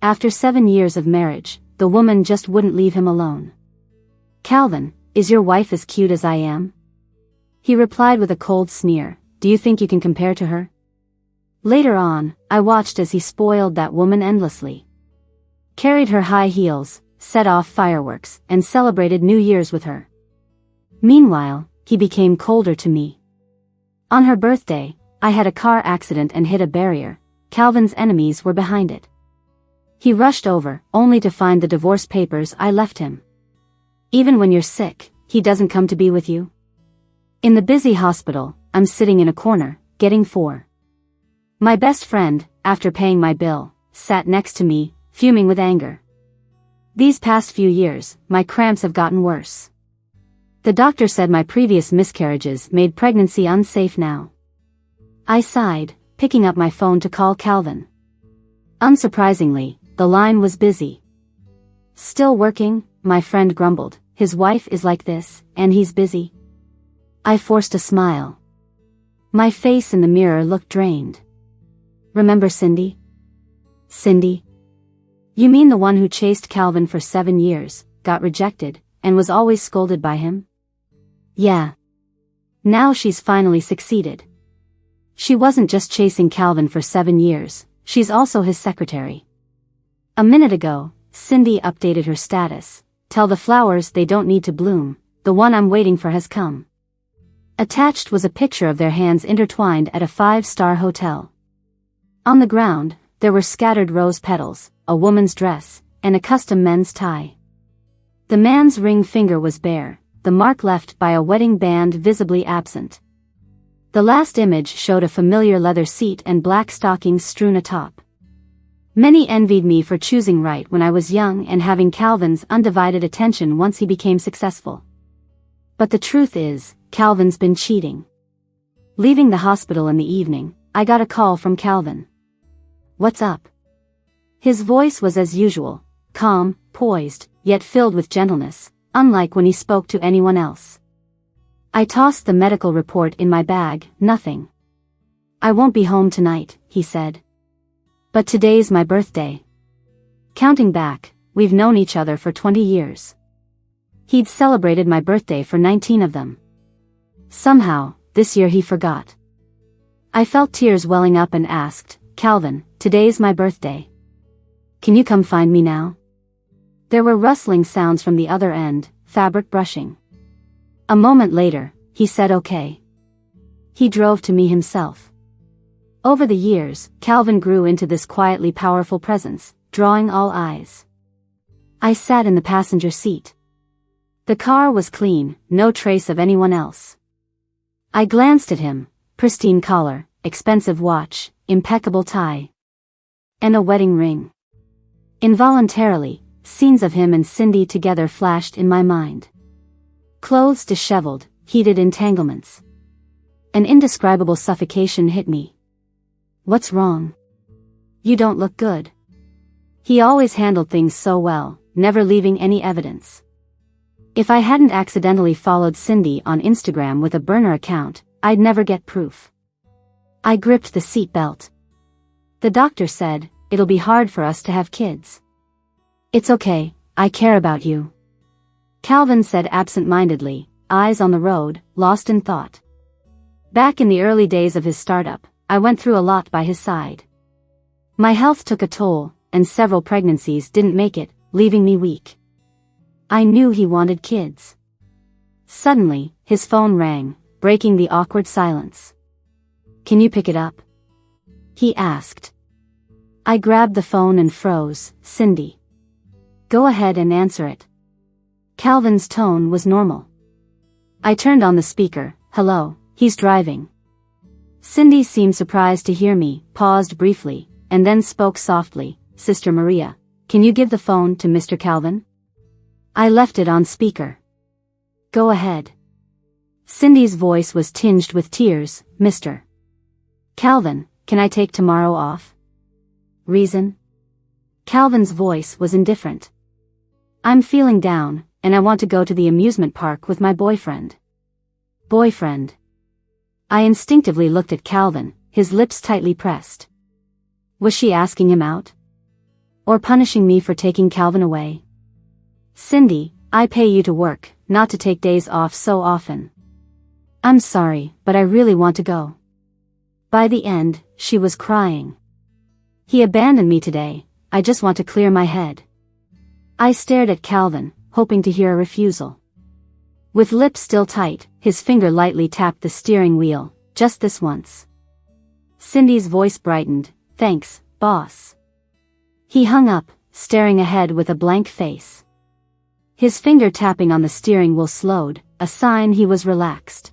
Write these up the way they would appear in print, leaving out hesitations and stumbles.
After 7 years of marriage, the woman just wouldn't leave him alone. "Calvin, is your wife as cute as I am?" He replied with a cold sneer, "Do you think you can compare to her?" Later on, I watched as he spoiled that woman endlessly. Carried her high heels, set off fireworks, and celebrated New Year's with her. Meanwhile, he became colder to me. On her birthday, I had a car accident and hit a barrier. Calvin's enemies were behind it. He rushed over, only to find the divorce papers I left him. "Even when you're sick, he doesn't come to be with you?" In the busy hospital, I'm sitting in a corner, getting 4. My best friend, after paying my bill, sat next to me, fuming with anger. These past few years, my cramps have gotten worse. The doctor said my previous miscarriages made pregnancy unsafe now. I sighed, picking up my phone to call Calvin. Unsurprisingly, the line was busy. "Still working?" my friend grumbled. "His wife is like this, and he's busy." I forced a smile. My face in the mirror looked drained. "Remember Cindy?" "Cindy? You mean the one who chased Calvin for 7 years, got rejected, and was always scolded by him?" "Yeah. Now she's finally succeeded. She wasn't just chasing Calvin for 7 years, she's also his secretary." A minute ago, Cindy updated her status. "Tell the flowers they don't need to bloom, the one I'm waiting for has come." Attached was a picture of their hands intertwined at a 5-star hotel. On the ground, there were scattered rose petals, a woman's dress, and a custom men's tie. The man's ring finger was bare, the mark left by a wedding band visibly absent. The last image showed a familiar leather seat and black stockings strewn atop. Many envied me for choosing right when I was young and having Calvin's undivided attention once he became successful. But the truth is, Calvin's been cheating. Leaving the hospital in the evening, I got a call from Calvin. "What's up?" His voice was as usual, calm, poised, yet filled with gentleness, unlike when he spoke to anyone else. I tossed the medical report in my bag. "Nothing. I won't be home tonight," he said. "But today's my birthday." Counting back, we've known each other for 20 years. He'd celebrated my birthday for 19 of them. Somehow, this year he forgot. I felt tears welling up and asked, "Calvin, today's my birthday. Can you come find me now?" There were rustling sounds from the other end, fabric brushing. A moment later, he said okay. He drove to me himself. Over the years, Calvin grew into this quietly powerful presence, drawing all eyes. I sat in the passenger seat. The car was clean, no trace of anyone else. I glanced at him, pristine collar, expensive watch, impeccable tie, and a wedding ring. Involuntarily, scenes of him and Cindy together flashed in my mind. Clothes disheveled, heated entanglements. An indescribable suffocation hit me. "What's wrong? You don't look good." He always handled things so well, never leaving any evidence. If I hadn't accidentally followed Cindy on Instagram with a burner account, I'd never get proof. I gripped the seat belt. "The doctor said, it'll be hard for us to have kids." "It's okay, I care about you," Calvin said absent-mindedly, eyes on the road, lost in thought. Back in the early days of his startup, I went through a lot by his side. My health took a toll, and several pregnancies didn't make it, leaving me weak. I knew he wanted kids. Suddenly, his phone rang, breaking the awkward silence. "Can you pick it up?" he asked. I grabbed the phone and froze. "Cindy." "Go ahead and answer it." Calvin's tone was normal. I turned on the speaker. "Hello, he's driving." Cindy seemed surprised to hear me, paused briefly, and then spoke softly. "Sister Maria, can you give the phone to Mr. Calvin?" I left it on speaker. "Go ahead." Cindy's voice was tinged with tears. "Mr. Calvin, can I take tomorrow off?" "Reason?" Calvin's voice was indifferent. "I'm feeling down, and I want to go to the amusement park with my boyfriend." "Boyfriend?" I instinctively looked at Calvin, his lips tightly pressed. Was she asking him out? Or punishing me for taking Calvin away? Cindy, I pay you to work, not to take days off so often. I'm sorry, but I really want to go. By the end, she was crying. He abandoned me today, I just want to clear my head. I stared at Calvin, hoping to hear a refusal. With lips still tight, his finger lightly tapped the steering wheel, just this once. Cindy's voice brightened, thanks, boss. He hung up, staring ahead with a blank face. His finger tapping on the steering wheel slowed, a sign he was relaxed.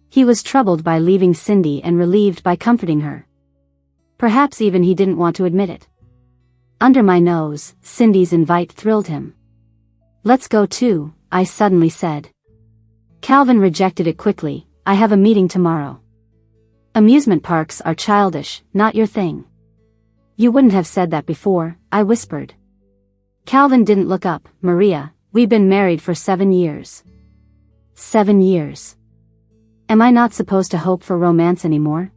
He was troubled by leaving Cindy and relieved by comforting her. Perhaps even he didn't want to admit it. Under my nose, Cindy's invite thrilled him. Let's go too, I suddenly said. Calvin rejected it quickly, I have a meeting tomorrow. Amusement parks are childish, not your thing. You wouldn't have said that before, I whispered. Calvin didn't look up. Maria, we've been married for 7 years. 7 years. Am I not supposed to hope for romance anymore?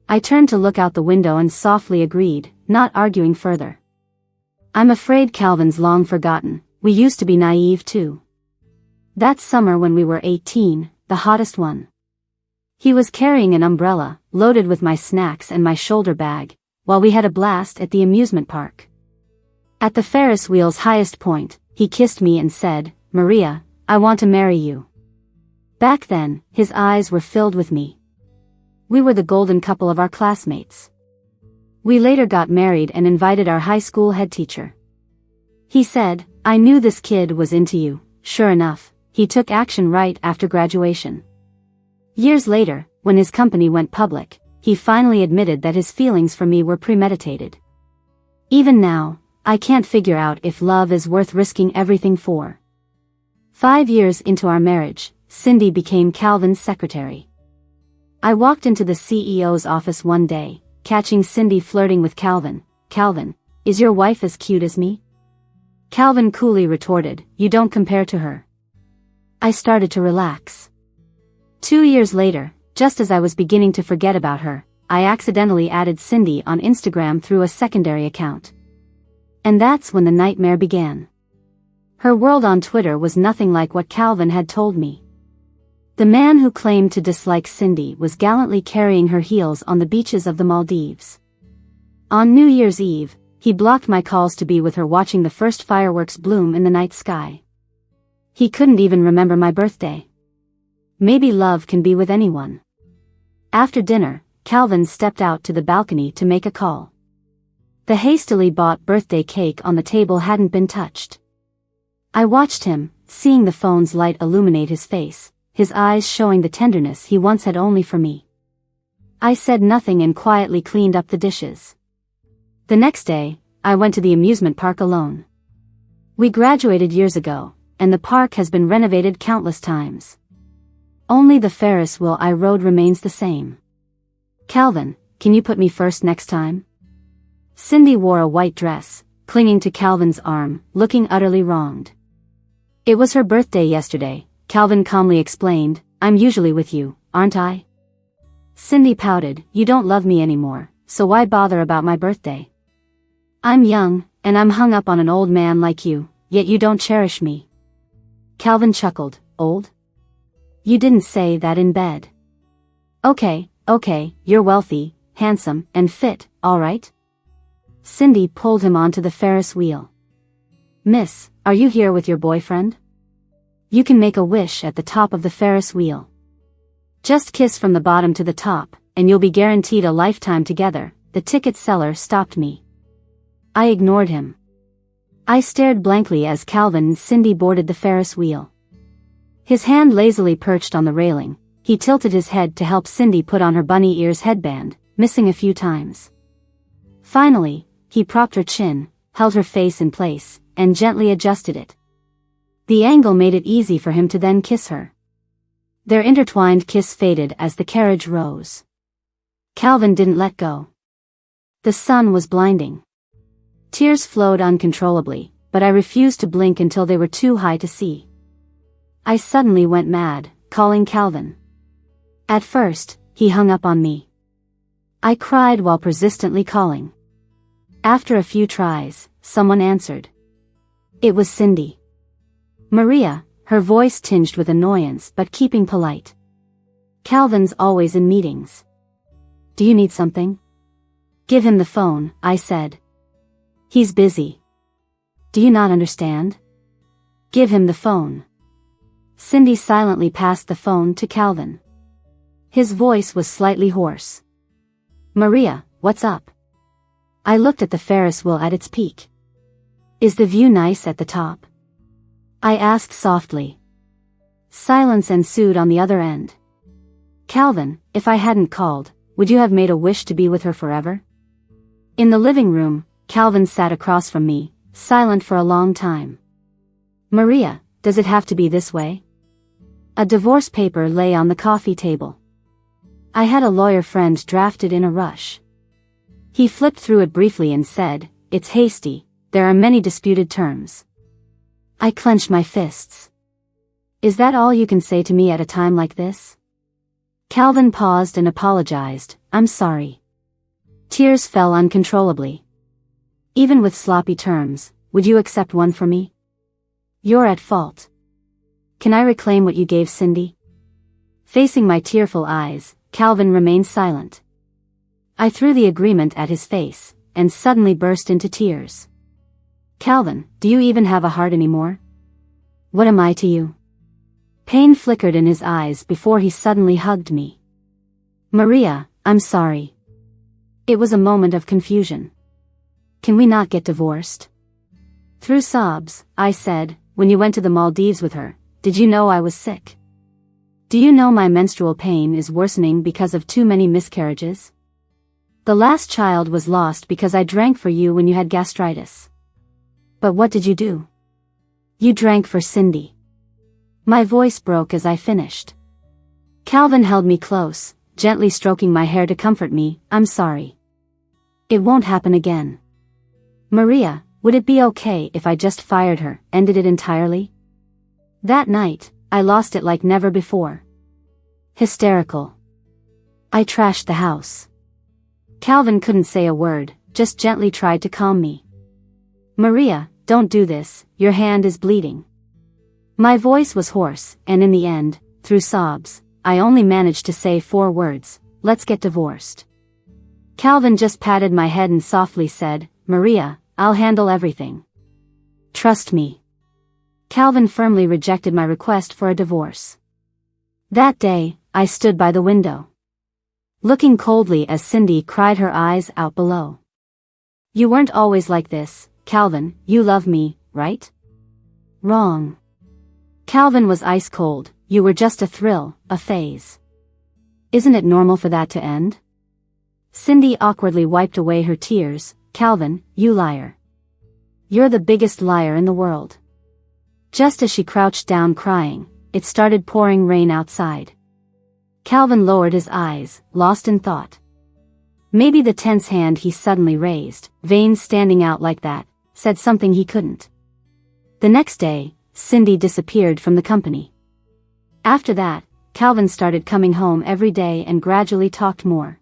I turned to look out the window and softly agreed, not arguing further. I'm afraid Calvin's long forgotten, we used to be naive too. That summer when we were 18, the hottest one. He was carrying an umbrella, loaded with my snacks and my shoulder bag, while we had a blast at the amusement park. At the Ferris wheel's highest point, he kissed me and said, Maria, I want to marry you. Back then, his eyes were filled with me. We were the golden couple of our classmates. We later got married and invited our high school head teacher. He said, I knew this kid was into you. Sure enough, he took action right after graduation. Years later, when his company went public, he finally admitted that his feelings for me were premeditated. Even now, I can't figure out if love is worth risking everything for. 5 years into our marriage, Cindy became Calvin's secretary. I walked into the CEO's office one day, catching Cindy flirting with Calvin. Calvin, is your wife as cute as me? Calvin coolly retorted, you don't compare to her. I started to relax. 2 years later, just as I was beginning to forget about her, I accidentally added Cindy on Instagram through a secondary account. And that's when the nightmare began. Her world on Twitter was nothing like what Calvin had told me. The man who claimed to dislike Cindy was gallantly carrying her heels on the beaches of the Maldives. On New Year's Eve, he blocked my calls to be with her watching the first fireworks bloom in the night sky. He couldn't even remember my birthday. Maybe love can be with anyone. After dinner, Calvin stepped out to the balcony to make a call. The hastily bought birthday cake on the table hadn't been touched. I watched him, seeing the phone's light illuminate his face, his eyes showing the tenderness he once had only for me. I said nothing and quietly cleaned up the dishes. The next day, I went to the amusement park alone. We graduated years ago, and the park has been renovated countless times. Only the Ferris wheel I rode remains the same. Calvin, can you put me first next time? Cindy wore a white dress, clinging to Calvin's arm, looking utterly wronged. It was her birthday yesterday, Calvin calmly explained, I'm usually with you, aren't I? Cindy pouted, you don't love me anymore, so why bother about my birthday? I'm young, and I'm hung up on an old man like you, yet you don't cherish me. Calvin chuckled, old? You didn't say that in bed. Okay, you're wealthy, handsome, and fit, all right? Cindy pulled him onto the Ferris wheel. Miss, are you here with your boyfriend? You can make a wish at the top of the Ferris wheel. Just kiss from the bottom to the top, and you'll be guaranteed a lifetime together. The ticket seller stopped me. I ignored him. I stared blankly as Calvin and Cindy boarded the Ferris wheel. His hand lazily perched on the railing, he tilted his head to help Cindy put on her bunny ears headband, missing a few times. Finally, he propped her chin, held her face in place, and gently adjusted it. The angle made it easy for him to then kiss her. Their intertwined kiss faded as the carriage rose. Calvin didn't let go. The sun was blinding. Tears flowed uncontrollably, but I refused to blink until they were too high to see. I suddenly went mad, calling Calvin. At first, he hung up on me. I cried while persistently calling. After a few tries, someone answered. It was Cindy. Maria, her voice tinged with annoyance but keeping polite. Calvin's always in meetings. Do you need something? Give him the phone, I said. He's busy. Do you not understand? Give him the phone. Cindy silently passed the phone to Calvin. His voice was slightly hoarse. Maria, what's up? I looked at the Ferris wheel at its peak. Is the view nice at the top? I asked softly. Silence ensued on the other end. Calvin, if I hadn't called, would you have made a wish to be with her forever? In the living room, Calvin sat across from me, silent for a long time. Maria, does it have to be this way? A divorce paper lay on the coffee table. I had a lawyer friend drafted in a rush. He flipped through it briefly and said, It's hasty, there are many disputed terms. I clenched my fists. Is that all you can say to me at a time like this? Calvin paused and apologized, I'm sorry. Tears fell uncontrollably. Even with sloppy terms, would you accept one for me? You're at fault. Can I reclaim what you gave Cindy? Facing my tearful eyes, Calvin remained silent. I threw the agreement at his face, and suddenly burst into tears. Calvin, do you even have a heart anymore? What am I to you? Pain flickered in his eyes before he suddenly hugged me. Maria, I'm sorry. It was a moment of confusion. Can we not get divorced? Through sobs, I said, when you went to the Maldives with her, did you know I was sick? Do you know my menstrual pain is worsening because of too many miscarriages? The last child was lost because I drank for you when you had gastritis. But what did you do? You drank for Cindy. My voice broke as I finished. Calvin held me close, gently stroking my hair to comfort me, I'm sorry. It won't happen again. Maria, would it be okay if I just fired her, ended it entirely? That night, I lost it like never before. Hysterical. I trashed the house. Calvin couldn't say a word, just gently tried to calm me. Maria, don't do this, your hand is bleeding. My voice was hoarse, and in the end, through sobs, I only managed to say 4 words, let's get divorced. Calvin just patted my head and softly said, Maria, I'll handle everything. Trust me. Calvin firmly rejected my request for a divorce. That day, I stood by the window, looking coldly as Cindy cried her eyes out below. You weren't always like this, Calvin, you love me, right? Wrong. Calvin was ice cold, you were just a thrill, a phase. Isn't it normal for that to end? Cindy awkwardly wiped away her tears, Calvin, you liar. You're the biggest liar in the world. Just as she crouched down crying, it started pouring rain outside. Calvin lowered his eyes, lost in thought. Maybe the tense hand he suddenly raised, veins standing out like that, said something he couldn't. The next day, Cindy disappeared from the company. After that, Calvin started coming home every day and gradually talked more.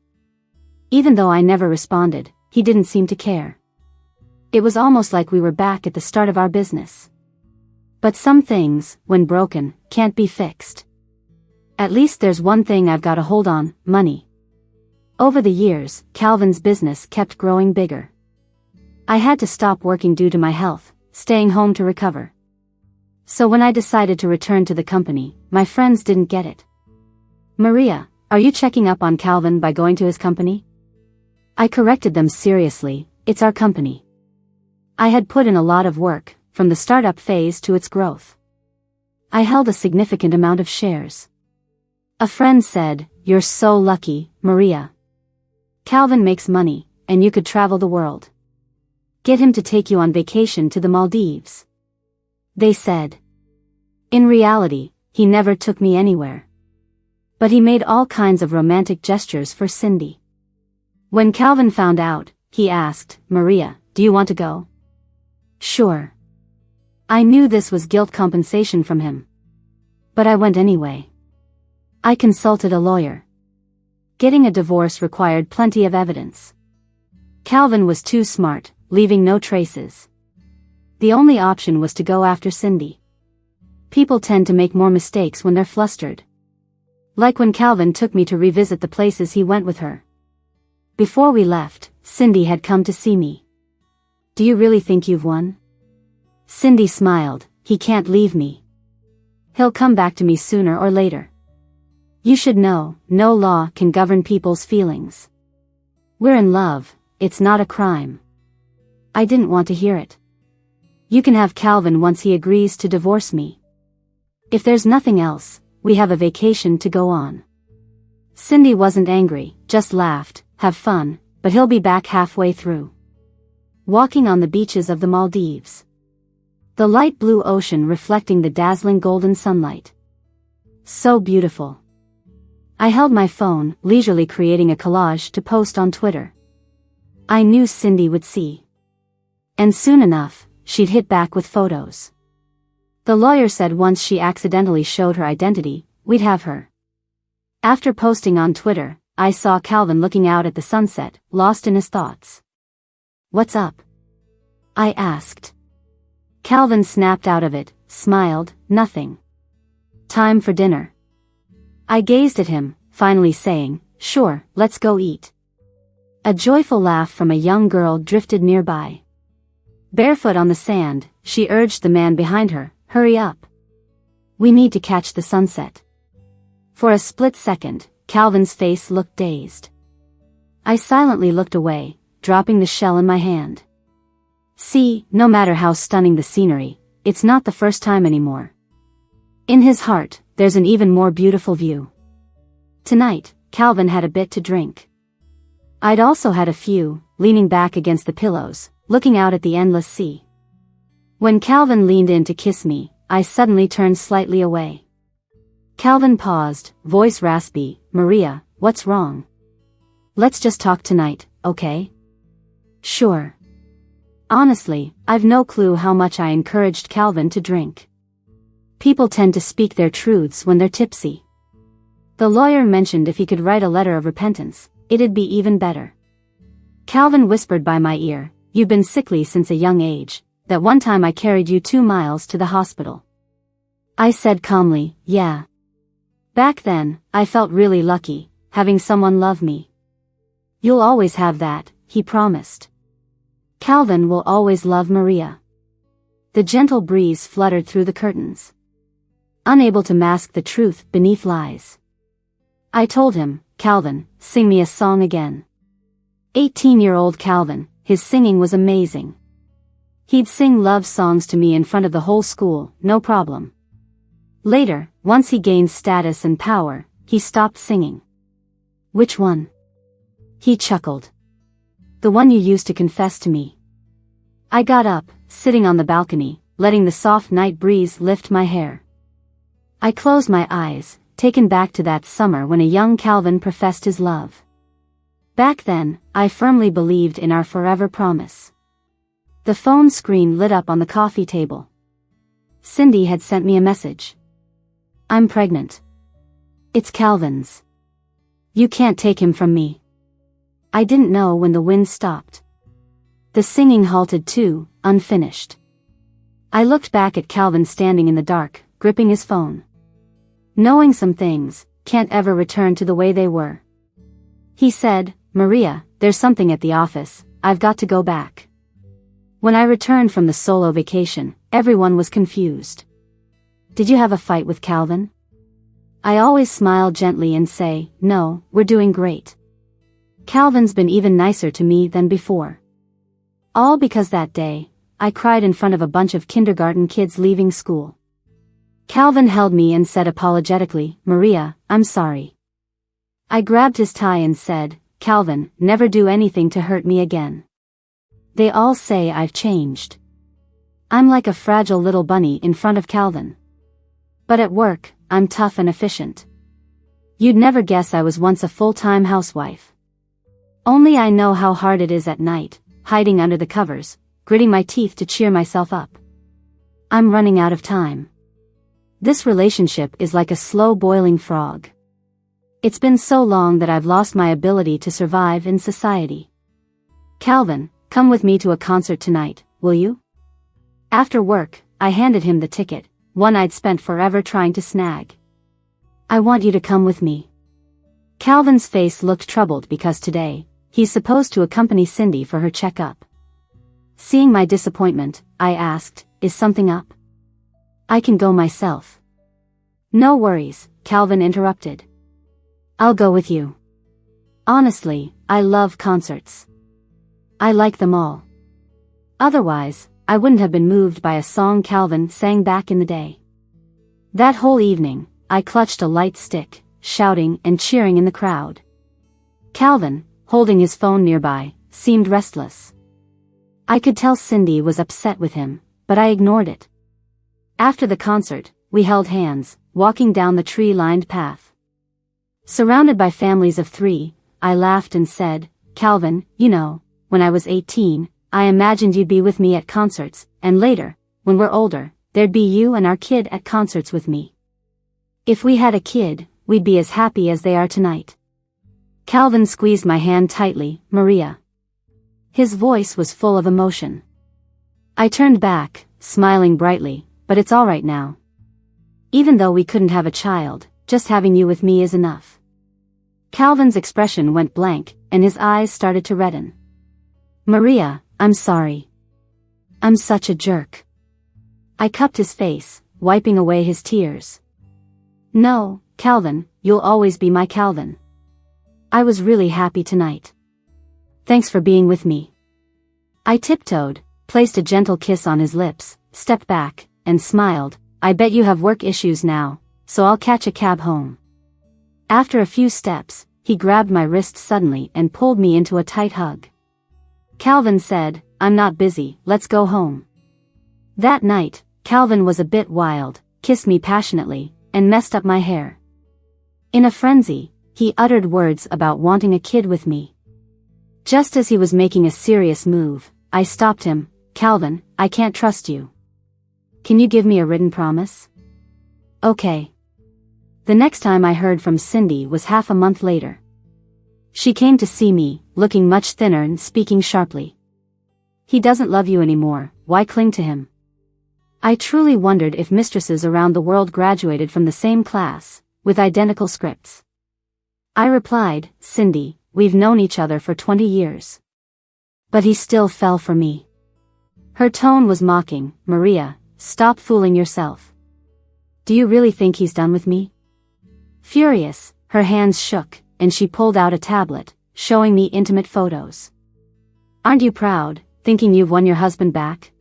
Even though I never responded, he didn't seem to care. It was almost like we were back at the start of our business. But some things, when broken, can't be fixed. At least there's one thing I've got to hold on, money. Over the years, Calvin's business kept growing bigger. I had to stop working due to my health, staying home to recover. So when I decided to return to the company, my friends didn't get it. Maria, are you checking up on Calvin by going to his company? I corrected them seriously, it's our company. I had put in a lot of work, from the startup phase to its growth. I held a significant amount of shares. A friend said, you're so lucky, Maria. Calvin makes money, and you could travel the world. Get him to take you on vacation to the Maldives. They said. In reality, he never took me anywhere. But he made all kinds of romantic gestures for Cindy. When Calvin found out, he asked, Maria, do you want to go? Sure. I knew this was guilt compensation from him. But I went anyway. I consulted a lawyer. Getting a divorce required plenty of evidence. Calvin was too smart, leaving no traces. The only option was to go after Cindy. People tend to make more mistakes when they're flustered. Like when Calvin took me to revisit the places he went with her. Before we left, Cindy had come to see me. "Do you really think you've won?" Cindy smiled. "He can't leave me. He'll come back to me sooner or later. You should know, no law can govern people's feelings. We're in love, it's not a crime." I didn't want to hear it. "You can have Calvin once he agrees to divorce me. If there's nothing else, we have a vacation to go on." Cindy wasn't angry, just laughed. "Have fun, but he'll be back halfway through." Walking on the beaches of the Maldives. The light blue ocean reflecting the dazzling golden sunlight. So beautiful. I held my phone, leisurely creating a collage to post on Twitter. I knew Cindy would see. And soon enough, she'd hit back with photos. The lawyer said once she accidentally showed her identity, we'd have her. After posting on Twitter, I saw Calvin looking out at the sunset, lost in his thoughts. "What's up?" I asked. Calvin snapped out of it, smiled. "Nothing. Time for dinner." I gazed at him, finally saying, "Sure, let's go eat." A joyful laugh from a young girl drifted nearby. Barefoot on the sand, she urged the man behind her, "Hurry up. We need to catch the sunset." For a split second, Calvin's face looked dazed. I silently looked away, dropping the shell in my hand. See, no matter how stunning the scenery, it's not the first time anymore. In his heart, there's an even more beautiful view. Tonight, Calvin had a bit to drink. I'd also had a few, leaning back against the pillows, looking out at the endless sea. When Calvin leaned in to kiss me, I suddenly turned slightly away. Calvin paused, voice raspy. "Maria, what's wrong? Let's just talk tonight, okay?" "Sure." Honestly, I've no clue how much I encouraged Calvin to drink. People tend to speak their truths when they're tipsy. The lawyer mentioned if he could write a letter of repentance, it'd be even better. Calvin whispered by my ear, "You've been sickly since a young age. That one time I carried you 2 miles to the hospital." I said calmly, "Yeah. Back then, I felt really lucky, having someone love me." "You'll always have that," he promised. "Calvin will always love Maria." The gentle breeze fluttered through the curtains, unable to mask the truth beneath lies. I told him, "Calvin, sing me a song again." 18-year-old Calvin, his singing was amazing. He'd sing love songs to me in front of the whole school, no problem. Later, once he gained status and power, he stopped singing. "Which one?" He chuckled. "The one you used to confess to me." I got up, sitting on the balcony, letting the soft night breeze lift my hair. I closed my eyes, taken back to that summer when a young Calvin professed his love. Back then, I firmly believed in our forever promise. The phone screen lit up on the coffee table. Cindy had sent me a message. "I'm pregnant. It's Calvin's. You can't take him from me." I didn't know when the wind stopped. The singing halted too, unfinished. I looked back at Calvin standing in the dark, gripping his phone. Knowing some things can't ever return to the way they were. He said, "Maria, there's something at the office, I've got to go back." When I returned from the solo vacation, everyone was confused. "Did you have a fight with Calvin?" I always smile gently and say, "No, we're doing great. Calvin's been even nicer to me than before." All because that day, I cried in front of a bunch of kindergarten kids leaving school. Calvin held me and said apologetically, "Maria, I'm sorry." I grabbed his tie and said, "Calvin, never do anything to hurt me again. They all say I've changed. I'm like a fragile little bunny in front of Calvin. But at work, I'm tough and efficient. You'd never guess I was once a full-time housewife. Only I know how hard it is at night, hiding under the covers, gritting my teeth to cheer myself up. I'm running out of time. This relationship is like a slow-boiling frog. It's been so long that I've lost my ability to survive in society. Calvin, come with me to a concert tonight, will you? After work, I handed him the ticket, one I'd spent forever trying to snag. I want you to come with me. Calvin's face looked troubled because today, he's supposed to accompany Cindy for her checkup. Seeing my disappointment, I asked, is something up? I can go myself. No worries, Calvin interrupted. I'll go with you. Honestly, I love concerts. I like them all. Otherwise, I wouldn't have been moved by a song Calvin sang back in the day. That whole evening, I clutched a light stick, shouting and cheering in the crowd. Calvin, holding his phone nearby, seemed restless. I could tell Cindy was upset with him, but I ignored it. After the concert, we held hands, walking down the tree-lined path. Surrounded by families of 3, I laughed and said, Calvin, you know, when I was 18, I imagined you'd be with me at concerts, and later, when we're older, there'd be you and our kid at concerts with me. If we had a kid, we'd be as happy as they are tonight. Calvin squeezed my hand tightly, Maria. His voice was full of emotion. I turned back, smiling brightly, but it's all right now. Even though we couldn't have a child, just having you with me is enough. Calvin's expression went blank, and his eyes started to redden. Maria, I'm sorry. I'm such a jerk. I cupped his face, wiping away his tears. No, Calvin, you'll always be my Calvin. I was really happy tonight. Thanks for being with me. I tiptoed, placed a gentle kiss on his lips, stepped back, and smiled. I bet you have work issues now, so I'll catch a cab home. After a few steps, he grabbed my wrist suddenly and pulled me into a tight hug. Calvin said, I'm not busy, let's go home. That night, Calvin was a bit wild, kissed me passionately, and messed up my hair. In a frenzy, he uttered words about wanting a kid with me. Just as he was making a serious move, I stopped him. Calvin, I can't trust you. Can you give me a written promise? Okay. The next time I heard from Cindy was half a month later. She came to see me, looking much thinner and speaking sharply. He doesn't love you anymore, why cling to him? I truly wondered if mistresses around the world graduated from the same class, with identical scripts. I replied, Cindy, we've known each other for 20 years. But he still fell for me. Her tone was mocking. Maria, stop fooling yourself. Do you really think he's done with me? Furious, her hands shook, and she pulled out a tablet, showing me intimate photos. Aren't you proud, thinking you've won your husband back?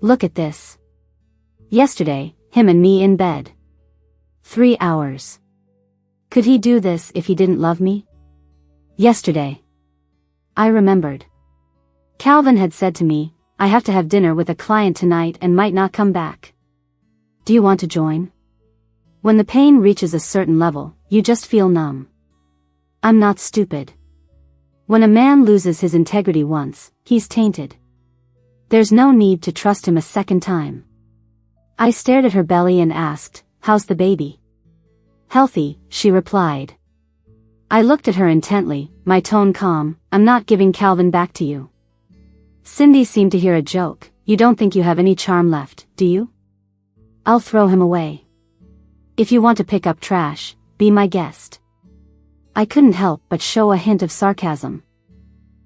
Look at this. Yesterday, him and me in bed. 3 hours. Could he do this if he didn't love me? Yesterday. I remembered. Calvin had said to me, I have to have dinner with a client tonight and might not come back. Do you want to join? When the pain reaches a certain level, you just feel numb. I'm not stupid. When a man loses his integrity once, he's tainted. There's no need to trust him a second time. I stared at her belly and asked, how's the baby? Healthy, she replied. I looked at her intently, my tone calm. I'm not giving Calvin back to you. Cindy seemed to hear a joke. You don't think you have any charm left, do you? I'll throw him away. If you want to pick up trash, be my guest. I couldn't help but show a hint of sarcasm.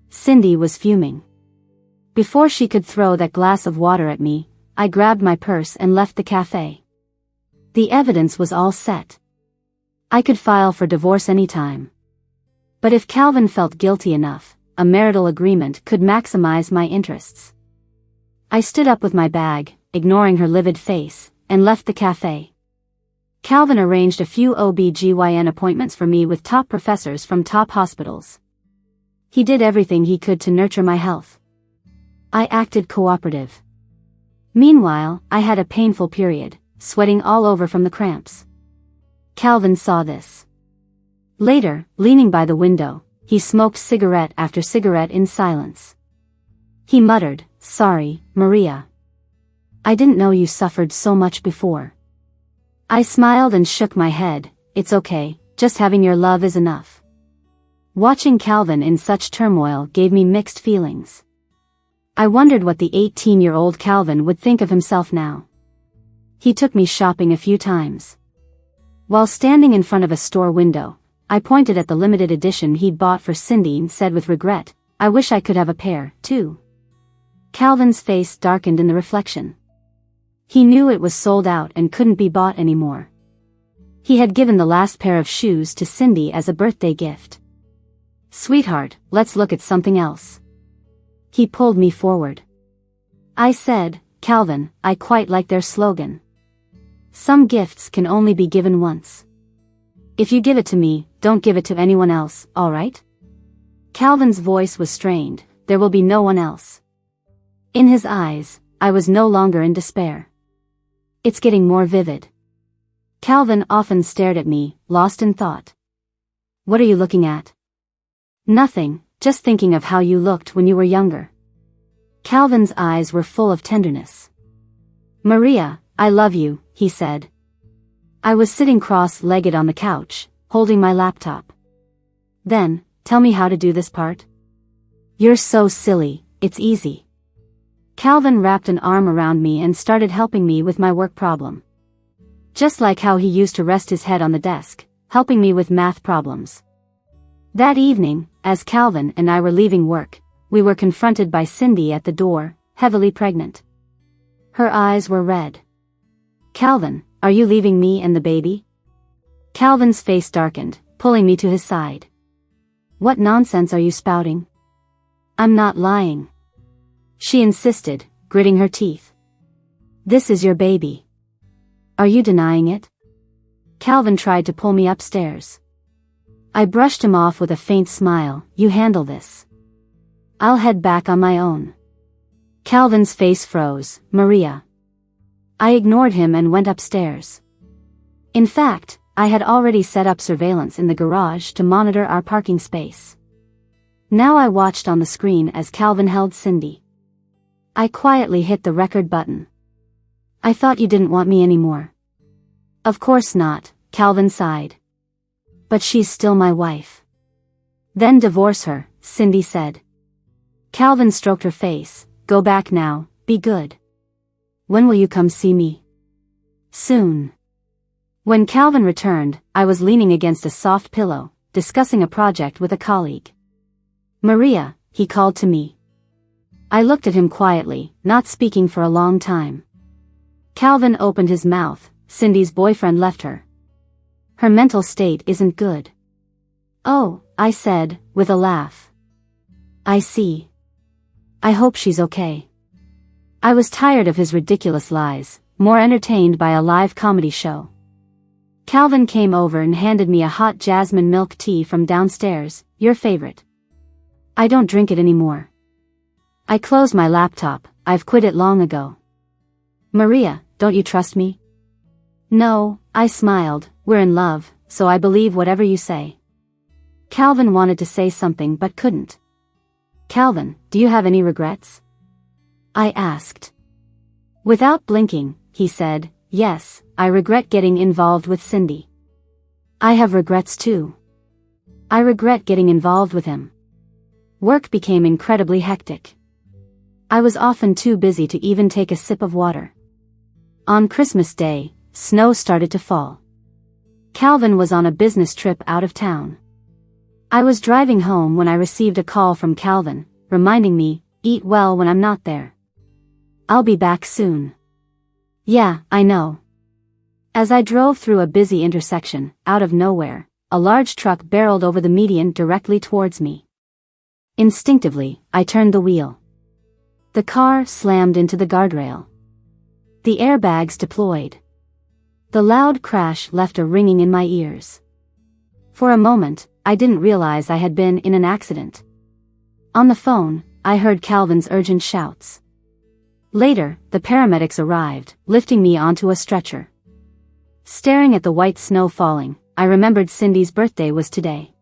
Cindy was fuming. Before she could throw that glass of water at me, I grabbed my purse and left the cafe. The evidence was all set. I could file for divorce anytime. But if Calvin felt guilty enough, a marital agreement could maximize my interests. I stood up with my bag, ignoring her livid face, and left the cafe. Calvin arranged a few OB/GYN appointments for me with top professors from top hospitals. He did everything he could to nurture my health. I acted cooperative. Meanwhile, I had a painful period, sweating all over from the cramps. Calvin saw this. Later, leaning by the window, he smoked cigarette after cigarette in silence. He muttered, Sorry, Maria. I didn't know you suffered so much before. I smiled and shook my head. It's okay, just having your love is enough. Watching Calvin in such turmoil gave me mixed feelings. I wondered what the 18-year-old Calvin would think of himself now. He took me shopping a few times. While standing in front of a store window, I pointed at the limited edition he'd bought for Cindy and said with regret, "I wish I could have a pair, too." Calvin's face darkened in the reflection. He knew it was sold out and couldn't be bought anymore. He had given the last pair of shoes to Cindy as a birthday gift. "Sweetheart, let's look at something else." He pulled me forward. I said, "Calvin, I quite like their slogan. Some gifts can only be given once. If you give it to me, don't give it to anyone else, all right?" Calvin's voice was strained. There will be no one else. In his eyes, I was no longer in despair. It's getting more vivid. Calvin often stared at me, lost in thought. "What are you looking at?" "Nothing, just thinking of how you looked when you were younger." Calvin's eyes were full of tenderness. "Maria, I love you," he said. I was sitting cross-legged on the couch, holding my laptop. "Then, tell me how to do this part." "You're so silly, it's easy." Calvin wrapped an arm around me and started helping me with my work problem. Just like how he used to rest his head on the desk, helping me with math problems. That evening, as Calvin and I were leaving work, we were confronted by Cindy at the door, heavily pregnant. Her eyes were red. "Calvin, are you leaving me and the baby?" Calvin's face darkened, pulling me to his side. "What nonsense are you spouting?" "I'm not lying," she insisted, gritting her teeth. "This is your baby. Are you denying it?" Calvin tried to pull me upstairs. I brushed him off with a faint smile. "You handle this. I'll head back on my own." Calvin's face froze. "Maria." I ignored him and went upstairs. In fact, I had already set up surveillance in the garage to monitor our parking space. Now I watched on the screen as Calvin held Cindy. I quietly hit the record button. "I thought you didn't want me anymore." "Of course not," Calvin sighed. "But she's still my wife." "Then divorce her," Cindy said. Calvin stroked her face. "Go back now, be good." "When will you come see me?" "Soon." When Calvin returned, I was leaning against a soft pillow, discussing a project with a colleague. "Maria," he called to me. I looked at him quietly, not speaking for a long time. Calvin opened his mouth. "Cindy's boyfriend left her. Her mental state isn't good." "Oh," I said, with a laugh. "I see. I hope she's okay." I was tired of his ridiculous lies, more entertained by a live comedy show. Calvin came over and handed me a hot jasmine milk tea from downstairs, "Your favorite." "I don't drink it anymore." I closed my laptop. "I've quit it long ago." "Maria, don't you trust me?" "No," I smiled. "We're in love, so I believe whatever you say." Calvin wanted to say something but couldn't. "Calvin, do you have any regrets?" I asked. Without blinking, he said, "Yes, I regret getting involved with Cindy." "I have regrets too. I regret getting involved with him." Work became incredibly hectic. I was often too busy to even take a sip of water. On Christmas Day, snow started to fall. Calvin was on a business trip out of town. I was driving home when I received a call from Calvin, reminding me, "Eat well when I'm not there. I'll be back soon." "Yeah, I know." As I drove through a busy intersection, out of nowhere, a large truck barreled over the median directly towards me. Instinctively, I turned the wheel. The car slammed into the guardrail. The airbags deployed. The loud crash left a ringing in my ears. For a moment, I didn't realize I had been in an accident. On the phone, I heard Calvin's urgent shouts. Later, the paramedics arrived, lifting me onto a stretcher. Staring at the white snow falling, I remembered Cindy's birthday was today.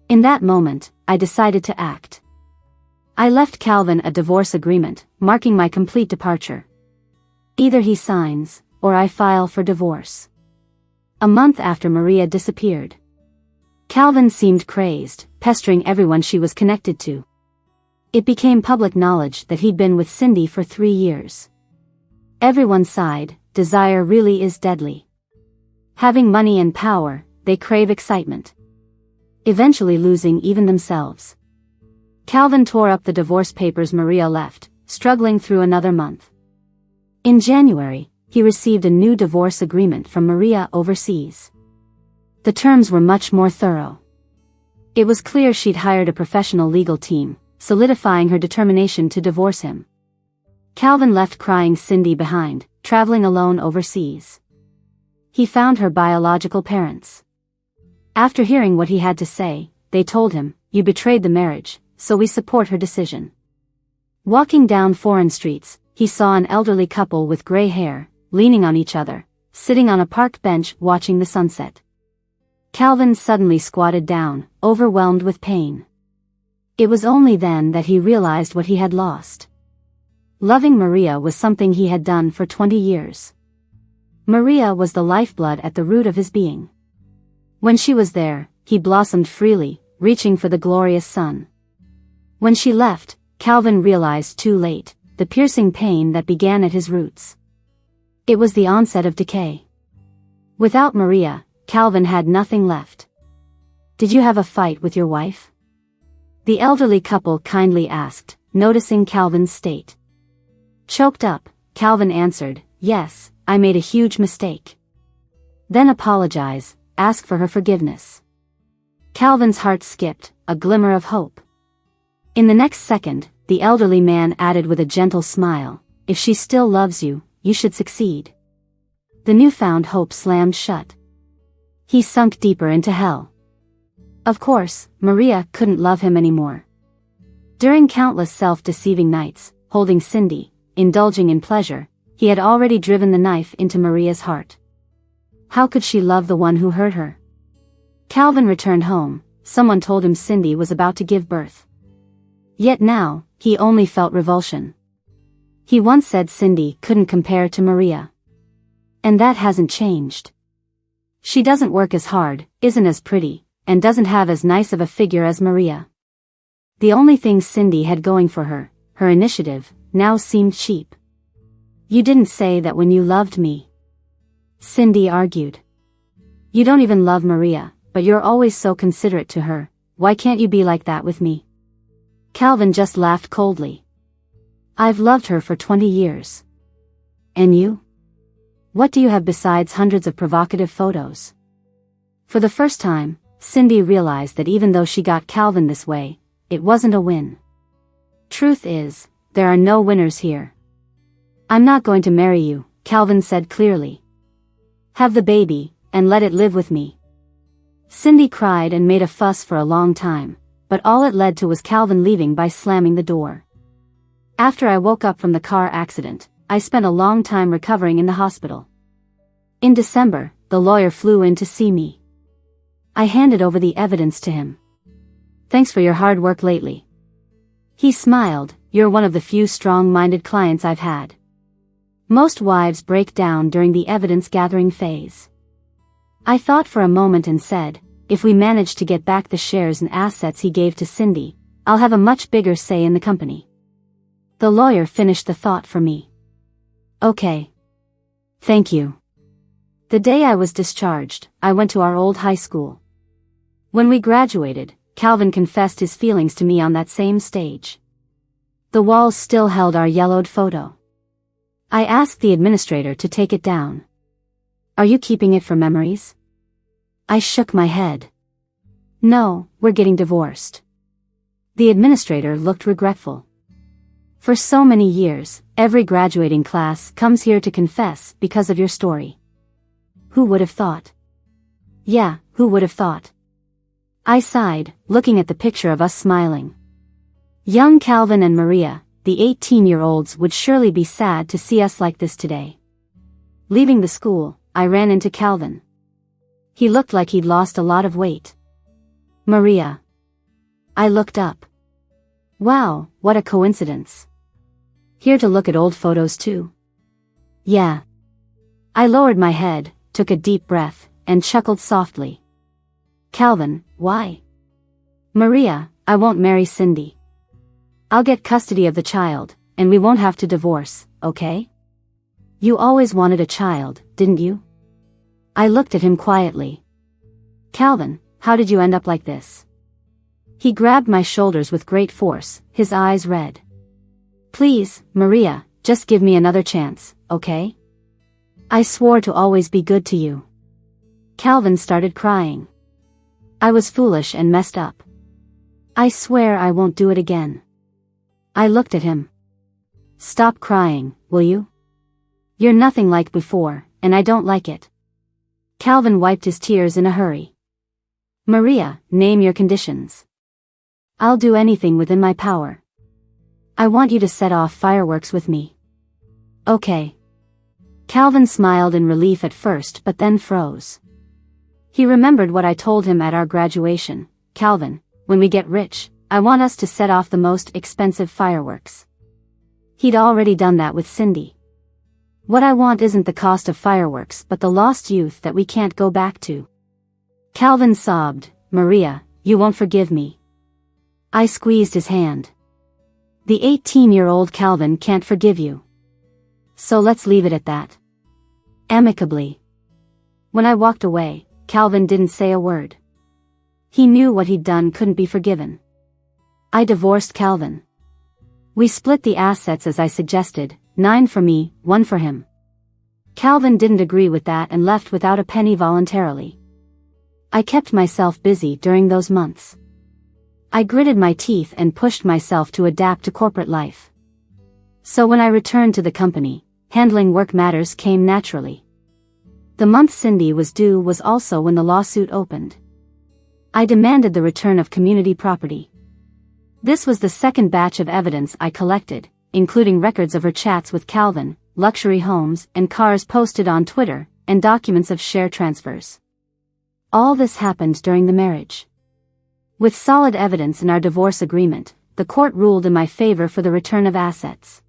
In that moment, I decided to act. I left Calvin a divorce agreement, marking my complete departure. Either he signs, or I file for divorce. A month after Maria disappeared. Calvin seemed crazed, pestering everyone she was connected to. It became public knowledge that he'd been with Cindy for 3 years. Everyone sighed, desire really is deadly. Having money and power, they crave excitement. Eventually losing even themselves. Calvin tore up the divorce papers Maria left, struggling through another month. In January, he received a new divorce agreement from Maria overseas. The terms were much more thorough. It was clear she'd hired a professional legal team, solidifying her determination to divorce him. Calvin left crying Cindy behind, traveling alone overseas. He found her biological parents. After hearing what he had to say, they told him, "You betrayed the marriage, so we support her decision." Walking down foreign streets, he saw an elderly couple with gray hair, leaning on each other, sitting on a park bench watching the sunset. Calvin suddenly squatted down, overwhelmed with pain. It was only then that he realized what he had lost. Loving Maria was something he had done for 20 years. Maria was the lifeblood at the root of his being. When she was there, he blossomed freely, reaching for the glorious sun. When she left, Calvin realized too late, the piercing pain that began at his roots. It was the onset of decay. Without Maria, Calvin had nothing left. "Did you have a fight with your wife?" The elderly couple kindly asked, noticing Calvin's state. Choked up, Calvin answered, "Yes, I made a huge mistake." "Then apologize, ask for her forgiveness." Calvin's heart skipped, a glimmer of hope. In the next second, the elderly man added with a gentle smile, "If she still loves you, you should succeed." The newfound hope slammed shut. He sunk deeper into hell. Of course, Maria couldn't love him anymore. During countless self-deceiving nights, holding Cindy, indulging in pleasure, he had already driven the knife into Maria's heart. How could she love the one who hurt her? Calvin returned home. Someone told him Cindy was about to give birth. Yet now, he only felt revulsion. He once said Cindy couldn't compare to Maria. And that hasn't changed. She doesn't work as hard, isn't as pretty, and doesn't have as nice of a figure as Maria. The only thing Cindy had going for her, her initiative, now seemed cheap. "You didn't say that when you loved me," Cindy argued. "You don't even love Maria, but you're always so considerate to her. Why can't you be like that with me?" Calvin just laughed coldly. "I've loved her for 20 years. And you? What do you have besides hundreds of provocative photos?" For the first time, Cindy realized that even though she got Calvin this way, it wasn't a win. "Truth is, there are no winners here." "I'm not going to marry you," Calvin said clearly. "Have the baby, and let it live with me." Cindy cried and made a fuss for a long time, but all it led to was Calvin leaving by slamming the door. "After I woke up from the car accident, I spent a long time recovering in the hospital. In December, the lawyer flew in to see me. I handed over the evidence to him. "Thanks for your hard work lately." He smiled, "You're one of the few strong-minded clients I've had." Most wives break down during the evidence-gathering phase. I thought for a moment and said, "If we manage to get back the shares and assets he gave to Cindy, I'll have a much bigger say in the company." The lawyer finished the thought for me. "Okay. Thank you." The day I was discharged, I went to our old high school. When we graduated, Calvin confessed his feelings to me on that same stage. The walls still held our yellowed photo. I asked the administrator to take it down. "Are you keeping it for memories?" I shook my head. "No, we're getting divorced." The administrator looked regretful. "For so many years, every graduating class comes here to confess because of your story. Who would have thought?" "Yeah, who would have thought?" I sighed, looking at the picture of us smiling. Young Calvin and Maria, the 18-year-olds, would surely be sad to see us like this today. Leaving the school, I ran into Calvin. He looked like he'd lost a lot of weight. "Maria." I looked up. "Wow, what a coincidence. Here to look at old photos too?" "Yeah." I lowered my head, took a deep breath, and chuckled softly. "Calvin, why?" Maria, I won't marry Cindy. I'll get custody of the child, and we won't have to divorce, okay? You always wanted a child, didn't you? I looked at him quietly. Calvin, how did you end up like this? He grabbed my shoulders with great force, his eyes red. Please, Maria, just give me another chance, okay? I swore to always be good to you. Calvin started crying. I was foolish and messed up. I swear I won't do it again. I looked at him. Stop crying, will you? You're nothing like before, and I don't like it. Calvin wiped his tears in a hurry. Maria, name your conditions. I'll do anything within my power. I want you to set off fireworks with me. Okay. Calvin smiled in relief at first but then froze. He remembered what I told him at our graduation. Calvin, when we get rich, I want us to set off the most expensive fireworks. He'd already done that with Cindy. What I want isn't the cost of fireworks but the lost youth that we can't go back to. Calvin sobbed, Maria, you won't forgive me. I squeezed his hand. The 18-year-old Calvin can't forgive you. So let's leave it at that. Amicably. When I walked away, Calvin didn't say a word. He knew what he'd done couldn't be forgiven. I divorced Calvin. We split the assets as I suggested, 9 for me, 1 for him. Calvin didn't agree with that and left without a penny voluntarily. I kept myself busy during those months. I gritted my teeth and pushed myself to adapt to corporate life. So when I returned to the company, handling work matters came naturally. The month Cindy was due was also when the lawsuit opened. I demanded the return of community property. This was the second batch of evidence I collected, including records of her chats with Calvin, luxury homes and cars posted on Twitter, and documents of share transfers. All this happened during the marriage. With solid evidence in our divorce agreement, the court ruled in my favor for the return of assets.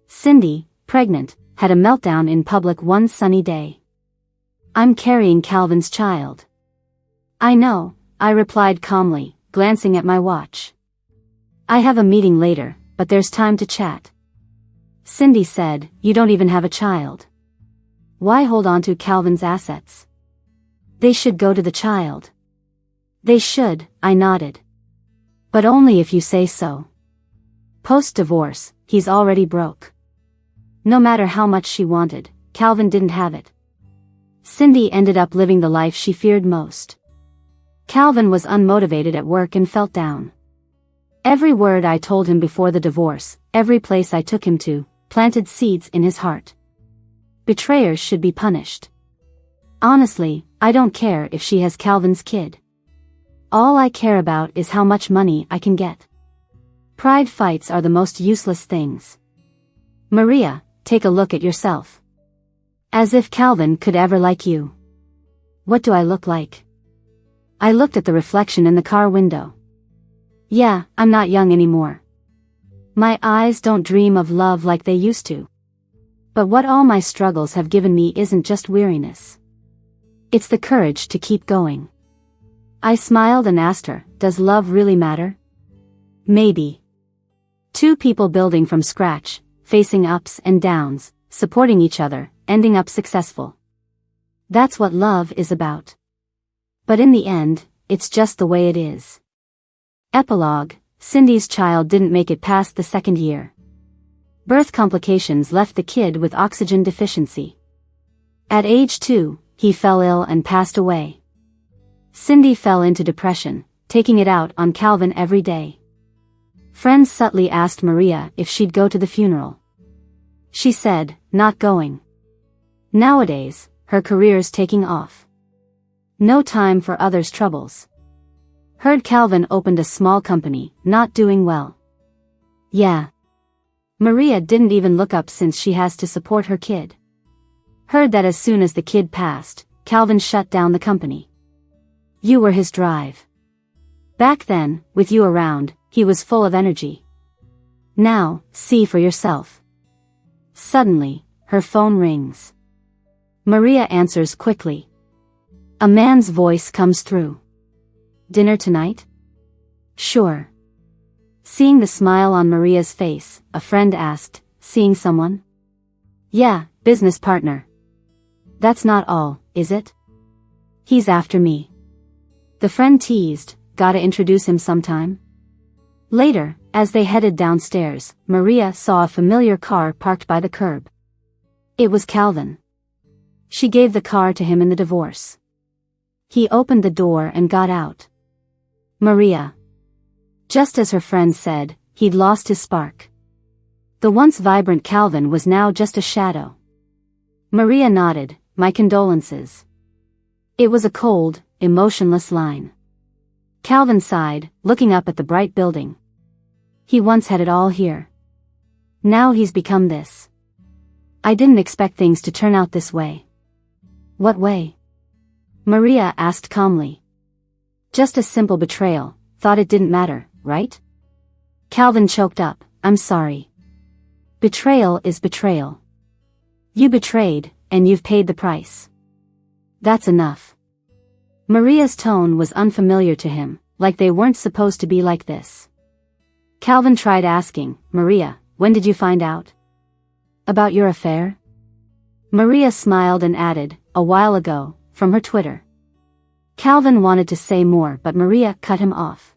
Cindy, pregnant, had a meltdown in public one sunny day. I'm carrying Calvin's child. I know, I replied calmly, glancing at my watch. I have a meeting later, but there's time to chat. Cindy said, you don't even have a child. Why hold on to Calvin's assets? They should go to the child. They should, I nodded. But only if you say so. Post-divorce, he's already broke. No matter how much she wanted, Calvin didn't have it. Cindy ended up living the life she feared most. Calvin was unmotivated at work and felt down. Every word I told him before the divorce, every place I took him to, planted seeds in his heart. Betrayers should be punished. Honestly, I don't care if she has Calvin's kid. All I care about is how much money I can get. Pride fights are the most useless things. Maria, take a look at yourself. As if Calvin could ever like you. What do I look like? I looked at the reflection in the car window. Yeah, I'm not young anymore. My eyes don't dream of love like they used to. But what all my struggles have given me isn't just weariness. It's the courage to keep going. I smiled and asked her, does love really matter? Maybe. 2 people building from scratch, facing ups and downs, supporting each other, ending up successful. That's what love is about. But in the end, it's just the way it is. Epilogue, Cindy's child didn't make it past the 2nd year. Birth complications left the kid with oxygen deficiency. At age 2, he fell ill and passed away. Cindy fell into depression, taking it out on Calvin every day. Friends subtly asked Maria if she'd go to the funeral. She said, not going. Nowadays, her career's taking off. No time for others' troubles. Heard Calvin opened a small company, not doing well. Yeah. Maria didn't even look up since she has to support her kid. Heard that as soon as the kid passed, Calvin shut down the company. You were his drive. Back then, with you around, he was full of energy. Now, see for yourself. Suddenly, her phone rings. Maria answers quickly. A man's voice comes through. Dinner tonight? Sure. Seeing the smile on Maria's face, a friend asked, seeing someone? Yeah, business partner. That's not all, is it? He's after me. The friend teased, gotta introduce him sometime? Later, as they headed downstairs, Maria saw a familiar car parked by the curb. It was Calvin. She gave the car to him in the divorce. He opened the door and got out. Maria. Just as her friend said, he'd lost his spark. The once vibrant Calvin was now just a shadow. Maria nodded, my condolences. It was a cold, emotionless line. Calvin sighed, looking up at the bright building. He once had it all here. Now he's become this. I didn't expect things to turn out this way. What way? Maria asked calmly. Just a simple betrayal, thought it didn't matter, right? Calvin choked up, I'm sorry. Betrayal is betrayal. You betrayed, and you've paid the price. That's enough. Maria's tone was unfamiliar to him, like they weren't supposed to be like this. Calvin tried asking, Maria, when did you find out? About your affair? Maria smiled and added, a while ago, from her Twitter. Calvin wanted to say more but Maria cut him off.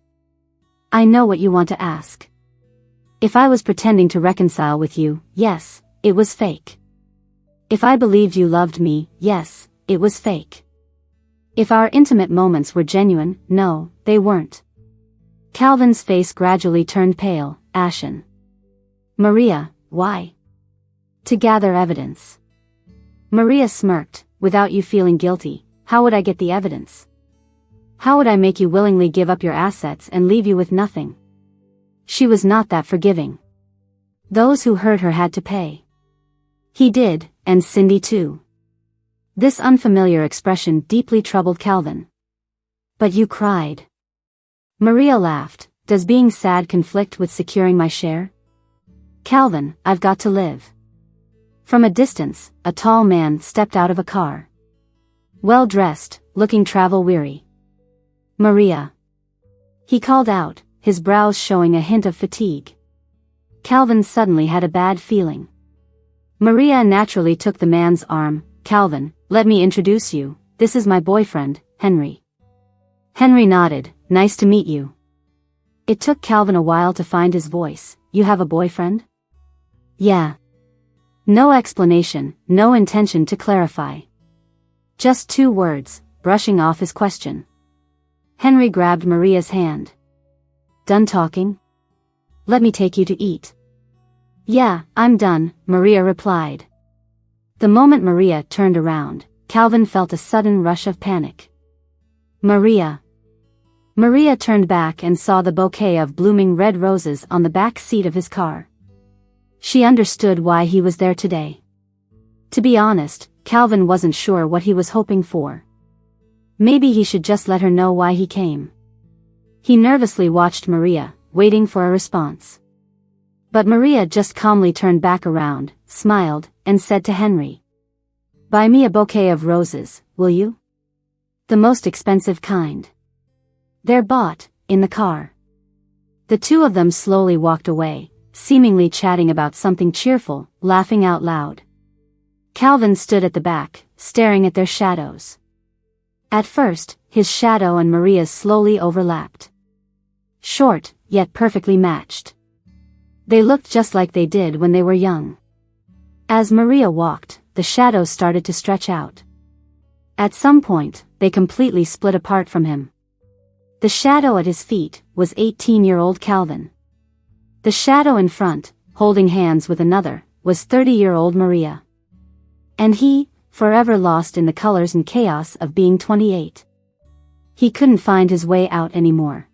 I know what you want to ask. If I was pretending to reconcile with you, yes, it was fake. If I believed you loved me, yes, it was fake. If our intimate moments were genuine, no, they weren't. Calvin's face gradually turned pale, ashen. Maria, why? To gather evidence. Maria smirked, without you feeling guilty, how would I get the evidence? How would I make you willingly give up your assets and leave you with nothing? She was not that forgiving. Those who hurt her had to pay. He did, and Cindy too. This unfamiliar expression deeply troubled Calvin. But you cried. Maria laughed, does being sad conflict with securing my share? Calvin, I've got to live. From a distance, a tall man stepped out of a car. Well-dressed, looking travel-weary. Maria. He called out, his brows showing a hint of fatigue. Calvin suddenly had a bad feeling. Maria naturally took the man's arm, Calvin, let me introduce you, this is my boyfriend, Henry. Henry nodded, nice to meet you. It took Calvin a while to find his voice, you have a boyfriend? Yeah. No explanation, no intention to clarify. Just 2 words, brushing off his question. Henry grabbed Maria's hand. Done talking? Let me take you to eat. Yeah, I'm done, Maria replied. The moment Maria turned around, Calvin felt a sudden rush of panic. Maria. Maria turned back and saw the bouquet of blooming red roses on the back seat of his car. She understood why he was there today. To be honest, Calvin wasn't sure what he was hoping for. Maybe he should just let her know why he came. He nervously watched Maria, waiting for a response. But Maria just calmly turned back around, smiled, and said to Henry. Buy me a bouquet of roses, will you? The most expensive kind. They're bought, in the car. The two of them slowly walked away, seemingly chatting about something cheerful, laughing out loud. Calvin stood at the back, staring at their shadows. At first, his shadow and Maria's slowly overlapped. Short, yet perfectly matched. They looked just like they did when they were young. As Maria walked, the shadows started to stretch out. At some point, they completely split apart from him. The shadow at his feet was 18-year-old Calvin. The shadow in front, holding hands with another, was 30-year-old Maria. And he, forever lost in the colors and chaos of being 28. He couldn't find his way out anymore.